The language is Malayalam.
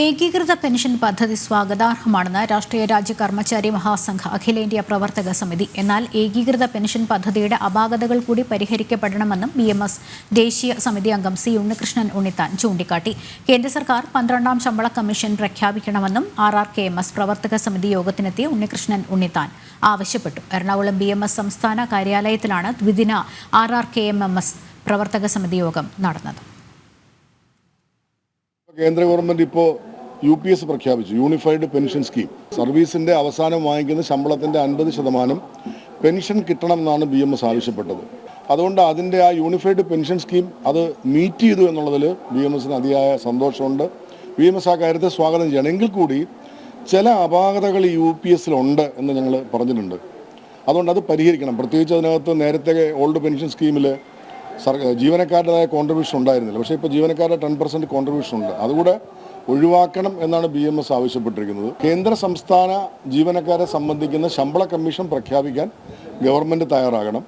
ഏകീകൃത പെൻഷൻ പദ്ധതി സ്വാഗതാർഹമാണെന്ന് രാഷ്ട്രീയ രാജ്യ കർമ്മചാരി മഹാസംഘ അഖിലേന്ത്യാ പ്രവർത്തക സമിതി. എന്നാൽ ഏകീകൃത പെൻഷൻ പദ്ധതിയുടെ അപാകതകൾ കൂടി പരിഹരിക്കപ്പെടണമെന്നും BMS ദേശീയ സമിതി അംഗം C. ഉണ്ണികൃഷ്ണൻ ഉണ്ണിത്താൻ ചൂണ്ടിക്കാട്ടി. കേന്ദ്ര സർക്കാർ 12ാം ശമ്പള കമ്മീഷൻ പ്രഖ്യാപിക്കണമെന്നും RRKMS പ്രവർത്തക സമിതി യോഗത്തിനെത്തിയ ഉണ്ണികൃഷ്ണൻ ഉണ്ണിത്താൻ ആവശ്യപ്പെട്ടു. എറണാകുളം BMS സംസ്ഥാന കാര്യാലയത്തിലാണ് ദ്വിദിന RRKMS പ്രവർത്തക സമിതി യോഗം നടന്നത്. കേന്ദ്ര ഗവൺമെന്റ് ഇപ്പോൾ UPS പ്രഖ്യാപിച്ചു, യൂണിഫൈഡ് പെൻഷൻ സ്കീം. സർവീസിന്റെ അവസാനം വാങ്ങിക്കുന്ന ശമ്പളത്തിന്റെ 50% പെൻഷൻ കിട്ടണമെന്നാണ് BMS ആവശ്യപ്പെട്ടത്. അതുകൊണ്ട് അതിന്റെ ആ യൂണിഫൈഡ് പെൻഷൻ സ്കീം അത് മീറ്റ് ചെയ്തു എന്നുള്ളതിൽ BMSന് അതിയായ സന്തോഷമുണ്ട്. BMS ആ കാര്യത്തെ സ്വാഗതം ചെയ്യണം. എങ്കിൽ കൂടി ചില അപാകതകൾ UPSലുണ്ട് എന്ന് ഞങ്ങൾ പറഞ്ഞിട്ടുണ്ട്. അതുകൊണ്ട് അത് പരിഹരിക്കണം. പ്രത്യേകിച്ച് അതിനകത്ത് നേരത്തെ ഓൾഡ് പെൻഷൻ സ്കീമിൽ ജീവനക്കാരുടേതായ കോൺട്രിബ്യൂഷൻ ഉണ്ടായിരുന്നില്ല. പക്ഷേ ഇപ്പോൾ ജീവനക്കാരുടെ 10% കോൺട്രിബ്യൂഷൻ ഉണ്ട്. അതുകൂടെ ഒഴിവാക്കണം എന്നാണ് BMS ആവശ്യപ്പെട്ടിരിക്കുന്നത്. കേന്ദ്ര സംസ്ഥാന ജീവനക്കാരെ സംബന്ധിക്കുന്ന ശമ്പള കമ്മീഷൻ പ്രഖ്യാപിക്കാൻ ഗവൺമെൻറ് തയ്യാറാകണം.